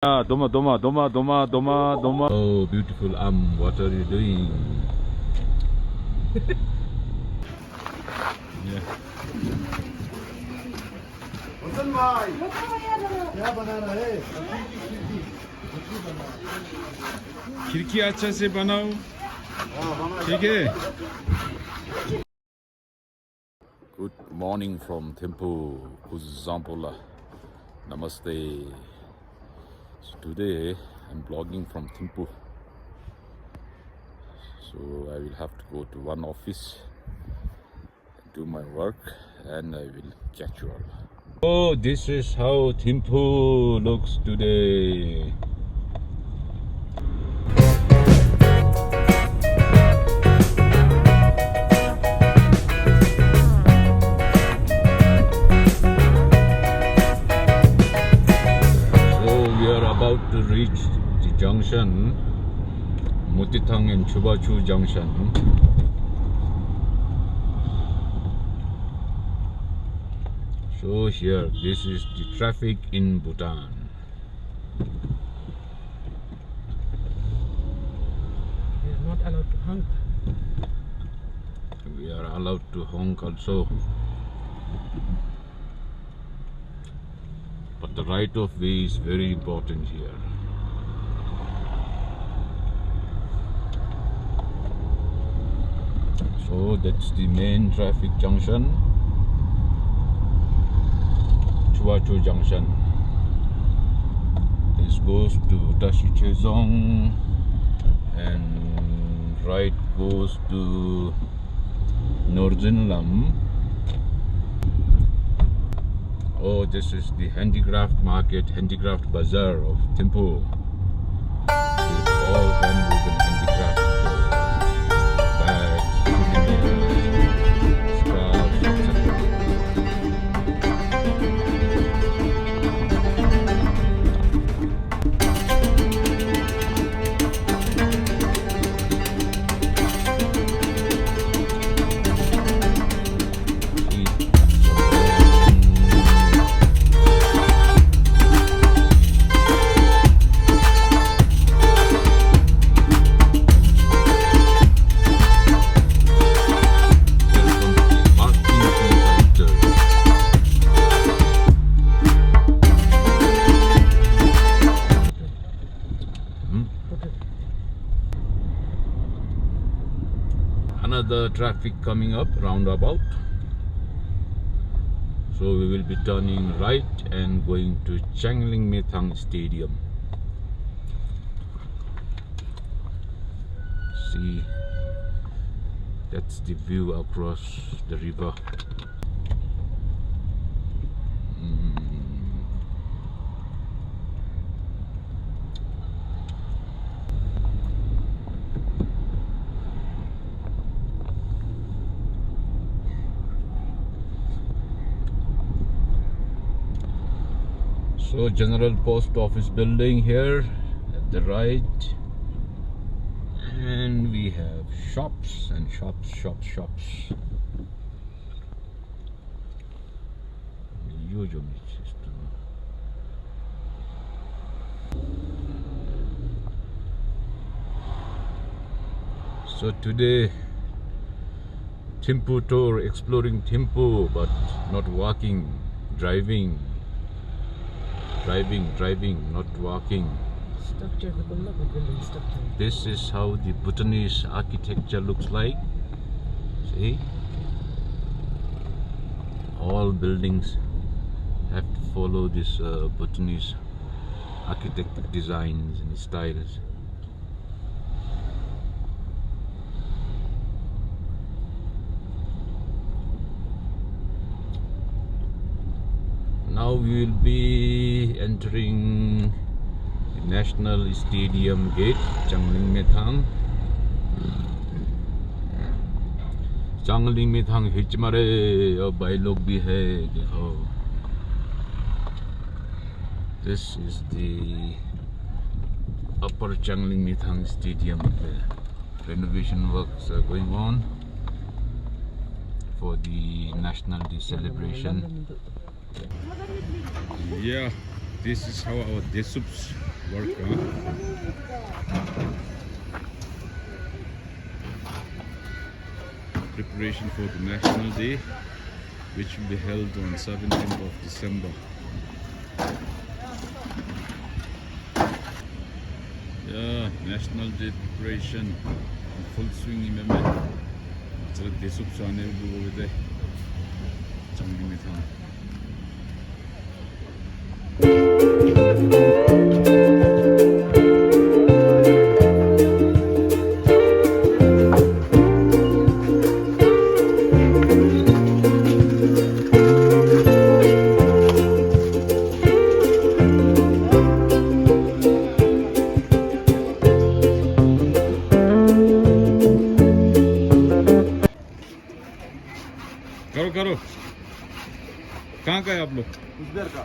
Doma. Oh, beautiful what are you doing? Yeah. खिड़की अच्छा से बनाओ ठीक है Good morning from Thimphu, Zampola. Namaste. So today I'm vlogging from Thimphu. So I will have to go to one office, do my work, and I will catch you all. Oh, this is how Thimphu looks today. About to reach the junction, Mutithang and Chubachu junction. So here, this is the traffic in Bhutan. We are not allowed to honk. We are allowed to honk also. But the right of way is very important here. So that's the main traffic junction, Chuachu junction. This goes to Tashi Chezong and right goes to Norzinlam. Oh, this is the handicraft market, handicraft bazaar of Thimphu. With all handwoven handicraft bags, souvenirs, scarves, etc. Another traffic coming up roundabout, so we will be turning right and going to Changlimithang Stadium. See, that's the view across the river. So General Post Office building here at the right, and we have shops and shops. So today Thimphu tour, exploring Thimphu, but not walking, driving, not walking. Structure, the building structure. This is how the Bhutanese architecture looks like. See? All buildings have to follow this Bhutanese architectic designs and styles. Now we will be entering the National Stadium gate, Changlimithang. Changlimithang हिचमरे और भाई लोग भी है देखो. This is the upper Changlimithang Stadium. The renovation works are going on for the National Day celebration. Yeah, This is how our Desuups work. Preparation for the National Day, which will be held on 17th of December. Yeah, National Day preparation in full swing. It's a Desuups over there. Changlimithang. करो करो कहाँ का है आप लोग उजबेर का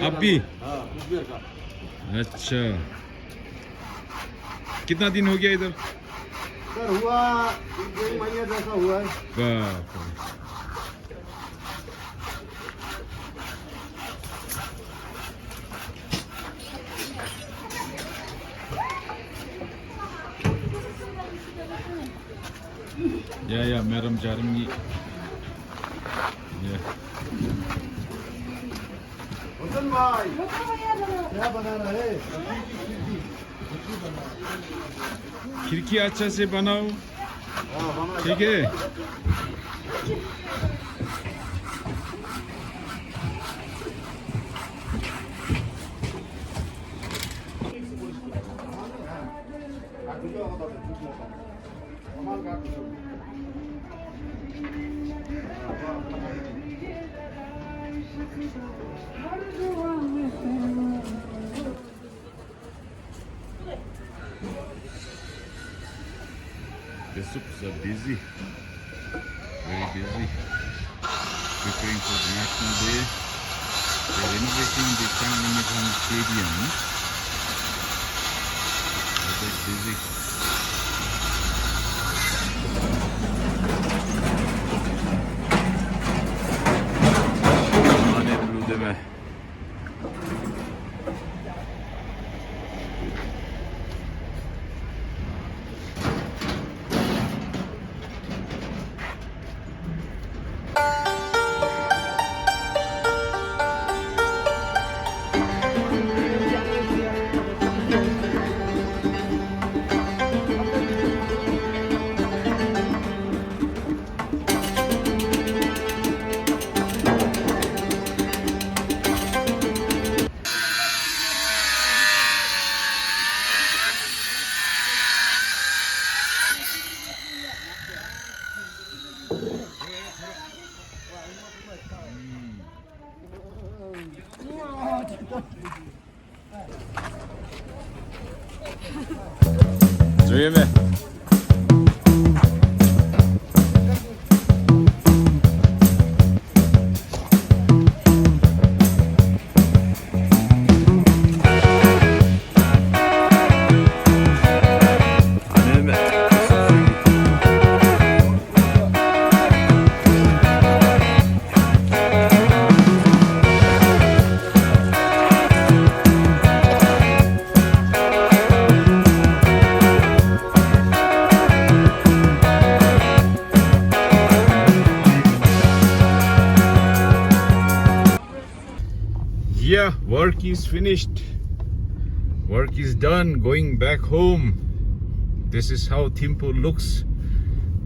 आप भी हाँ उजबेर का अच्छा कितना दिन हो गया इधर सर हुआ 1 महीने जैसा हुआ है बाप रे या मैडम जारंगी हुसैन भाई क्या बना रहे हैं खिड़की अच्छा से बनाओ हाँ बना ठीक है The Desuups are busy, very busy, preparing for the National Day. They are renovating the Changlimithang Stadium. They're very busy. Buddha Dordenma. Żyjemy. Yeah, work is finished. Work is done. Going back home. This is how Thimphu looks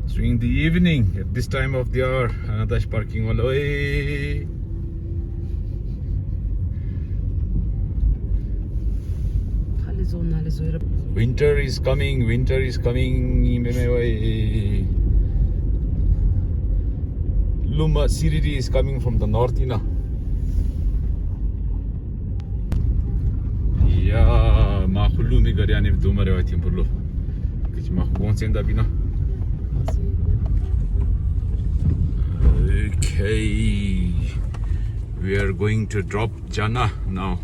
during the evening at this time of the hour. Anatash parking wala. Winter is coming. Winter is coming. Luma Siriri is coming from the north, you know. Yeah, ma khullu mi gari ane do mare wai Thimphu lo. Kichi ma consenda bina. Okay, we are going to drop Jana now.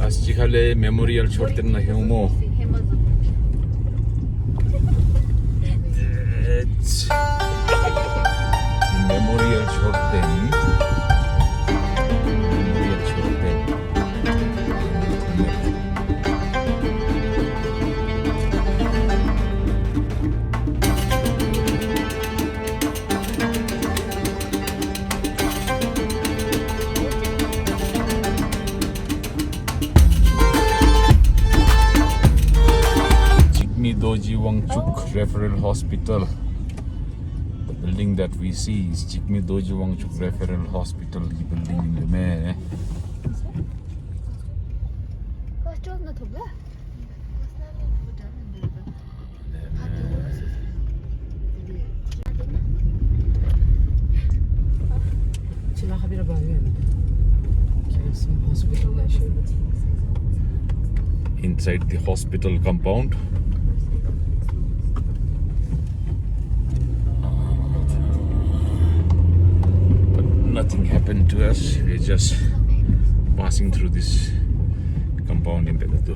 Astikale Memorial Chorten na heumo. It's Memorial Memorial Chorten. Memorial Chorten. Referral Hospital. The building that we see is Changlimithang Referral Hospital. The building in the main. Inside the hospital compound. Nothing happened to us. We're just passing through this compound in Telugu.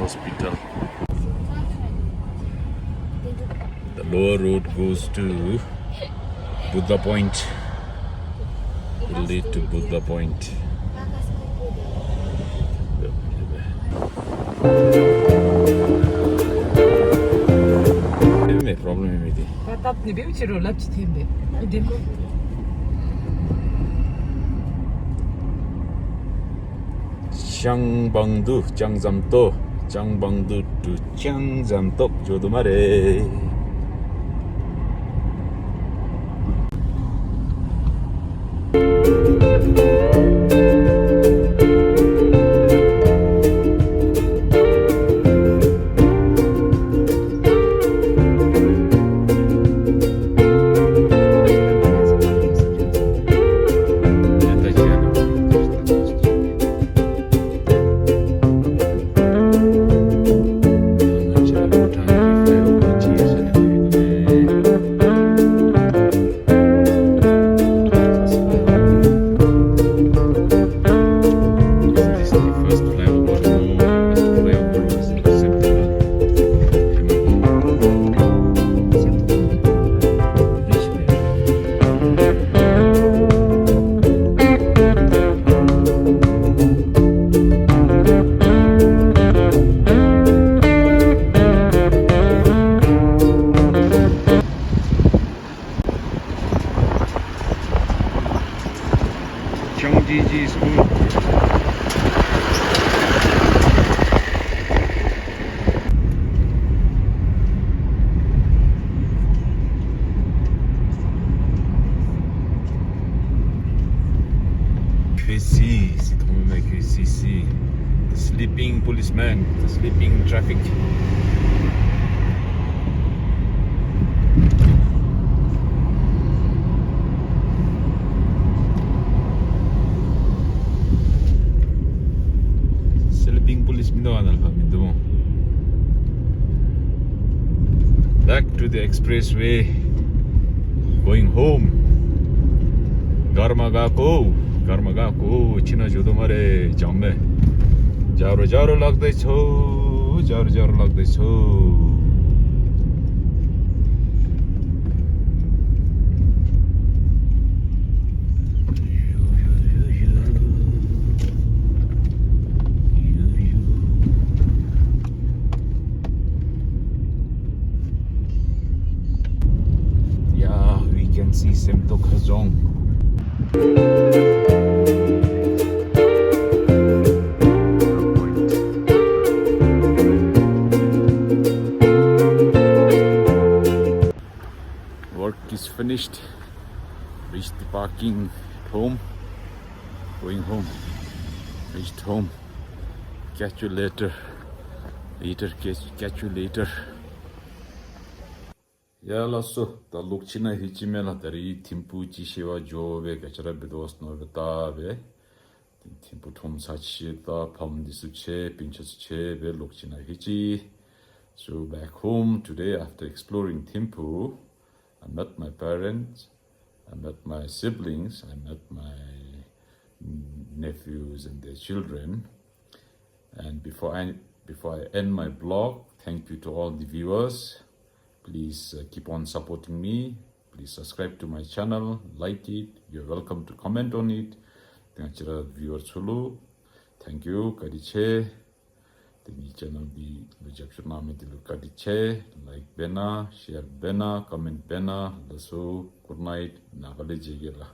Hospital. The lower road goes to Buddha Point. Will lead to Buddha Point. Problem with it. Changbangdu, Changzamto, Changbangdu to Changzamtok, Jodomare. The sleeping policeman, the sleeping traffic. Sleeping policeman back to the expressway, going home. Garmagako, China Jodomare, Jamme. Jaro like this ho, Jaro like this ho. Yeah, we can see Semtok Hazong. Work is finished. Reached the parking at home. Going home. Reached home. Catch you later. Catch you later. Ya lasso, the Lukchina Hichimela, the Thimphu Chishiva Jove, Gachara Bedos Novetabe, Thimphu Tom Sachita, Pam Desuups, Pinchas Chebe, Lukchina Hichi. So back home today after exploring Thimphu, I met my parents, I met my siblings, I met my nephews and their children. And before I end my blog, thank you to all the viewers. Please keep on supporting me. Please subscribe to my channel, like it. You're welcome to comment on it. Thank you, viewers. Thank you. Kadiche. The channel di lujapshur name di kadiche. Like bena, share bena, comment bena. So good night. Navale jegela.